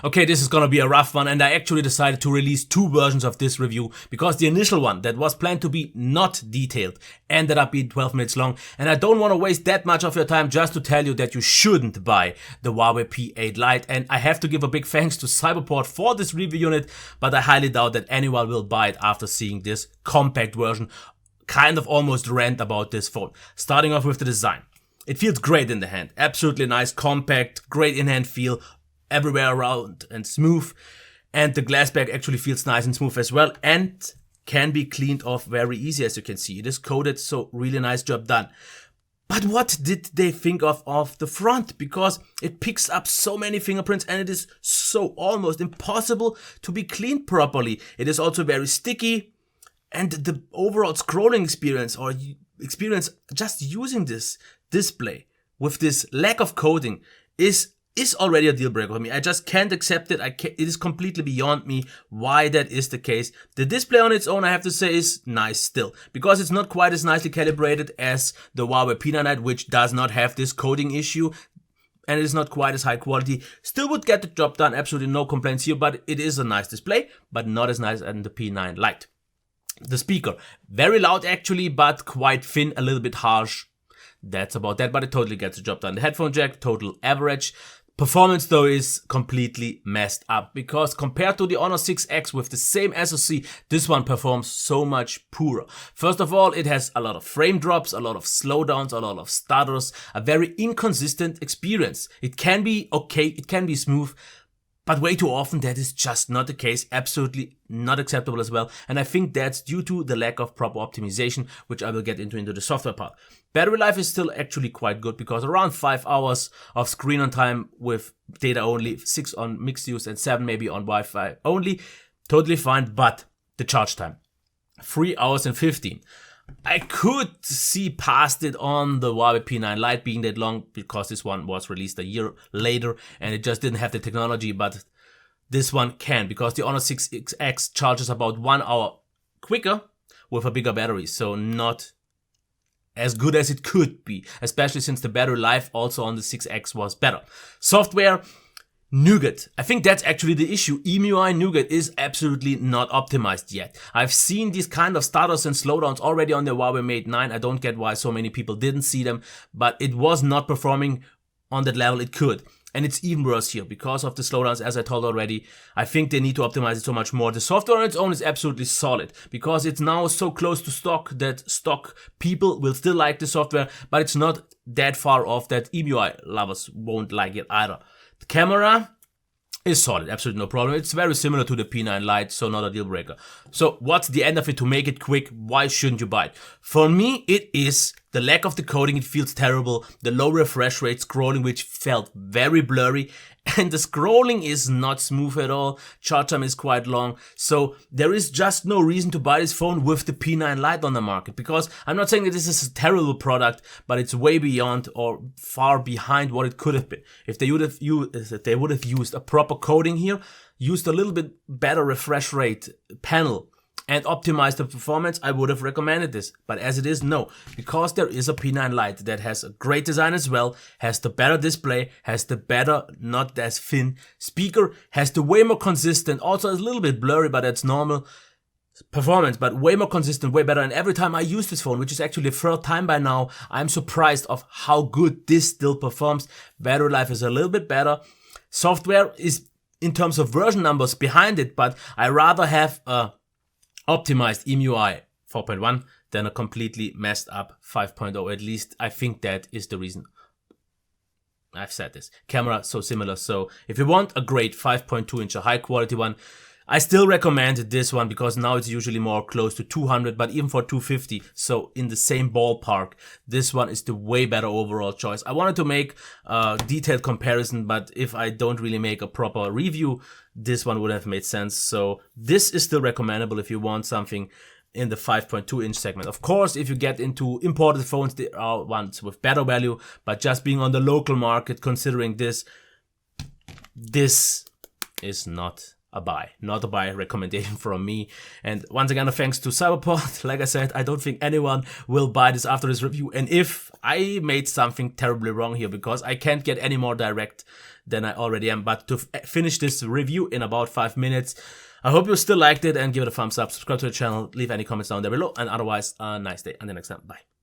Okay, this is gonna be a rough one, and I actually decided to release two versions of this review because the initial one that was planned to be not detailed ended up being 12 minutes long, and I don't want to waste that much of your time just to tell you that you shouldn't buy the Huawei P8 Lite. And I have to give a big thanks to Cyberport for this review unit, but I highly doubt that anyone will buy it after seeing this compact version. Kind of almost rant about this phone. Starting off with the design. It feels great in the hand, absolutely nice, compact, great in-hand feel, everywhere around and smooth, and the glass back actually feels nice and smooth as well and can be cleaned off very easy. As you can see, it is coated, so really nice job done. But what did they think of the front? Because it picks up so many fingerprints and it is so almost impossible to be cleaned properly. It is also very sticky, and the overall scrolling experience or experience just using this display with this lack of coating is already a deal breaker for me. I just can't accept it. It is completely beyond me why that is the case. The display on its own, I have to say, is nice still, because it's not quite as nicely calibrated as the Huawei P8 Lite, which does not have this coating issue, and it is not quite as high quality. Still would get the job done, absolutely no complaints here, but it is a nice display, but not as nice as the P9 Lite. The speaker, very loud actually, but quite thin, a little bit harsh. That's about that, but it totally gets the job done. The headphone jack, total average. Performance though is completely messed up, because compared to the Honor 6X with the same SoC, this one performs so much poorer. First of all, it has a lot of frame drops, a lot of slowdowns, a lot of stutters, a very inconsistent experience. It can be okay, it can be smooth, but way too often that is just not the case, absolutely not acceptable as well, and I think that's due to the lack of proper optimization, which I will get into the software part. Battery life is still actually quite good, because around 5 hours of screen on time with data only, 6 on mixed use and 7 maybe on Wi-Fi only, totally fine. But the charge time, 3 hours and 15. I could see past it on the Huawei P9 Lite being that long, because this one was released a year later and it just didn't have the technology, but this one can, because the Honor 6X charges about 1 hour quicker with a bigger battery, so not as good as it could be, especially since the battery life also on the 6X was better. Software, Nougat. I think that's actually the issue. EMUI Nougat is absolutely not optimized yet. I've seen these kind of stutters and slowdowns already on the Huawei Mate 9. I don't get why so many people didn't see them, but it was not performing on that level it could. And it's even worse here because of the slowdowns, as I told already. I think they need to optimize it so much more. The software on its own is absolutely solid, because it's now so close to stock that stock people will still like the software, but it's not that far off that EMUI lovers won't like it either. The camera is solid, absolutely no problem. It's very similar to the P9 Lite, so not a deal breaker. So what's the end of it to make it quick? Why shouldn't you buy it? For me, it is the lack of the coding. It feels terrible. The low refresh rate scrolling, which felt very blurry. And the scrolling is not smooth at all. Charge time is quite long. So there is just no reason to buy this phone with the P9 Lite on the market, because I'm not saying that this is a terrible product, but it's way beyond or far behind what it could have been. If they would have used a proper coding here, used a little bit better refresh rate panel, and optimize the performance, I would have recommended this. But as it is, no. Because there is a P9 Lite that has a great design as well, has the better display, has the better, not as thin speaker, has the way more consistent, also a little bit blurry, but that's normal, performance, but way more consistent, way better. And every time I use this phone, which is actually the third time by now, I'm surprised of how good this still performs. Battery life is a little bit better. Software is, in terms of version numbers, behind it, but I rather have a optimized EMUI 4.1 than a completely messed up 5.0. At least I think that is the reason. I've said this. Camera, so similar. So if you want a great 5.2 inch, a high quality one, I still recommend this one, because now it's usually more close to 200, but even for 250, so in the same ballpark, this one is the way better overall choice. I wanted to make a detailed comparison, but if I don't really make a proper review, this one would have made sense. So this is still recommendable if you want something in the 5.2 inch segment. Of course, if you get into imported phones, there are ones with better value, but just being on the local market, considering this is not a buy, not a buy recommendation from me. And once again, thanks to Cyberport. Like I said, I don't think anyone will buy this after this review. And if I made something terribly wrong here, because I can't get any more direct than I already am, but to finish this review in about 5 minutes, I hope you still liked it and give it a thumbs up, subscribe to the channel, leave any comments down there below, and otherwise, a nice day. Until next time, bye.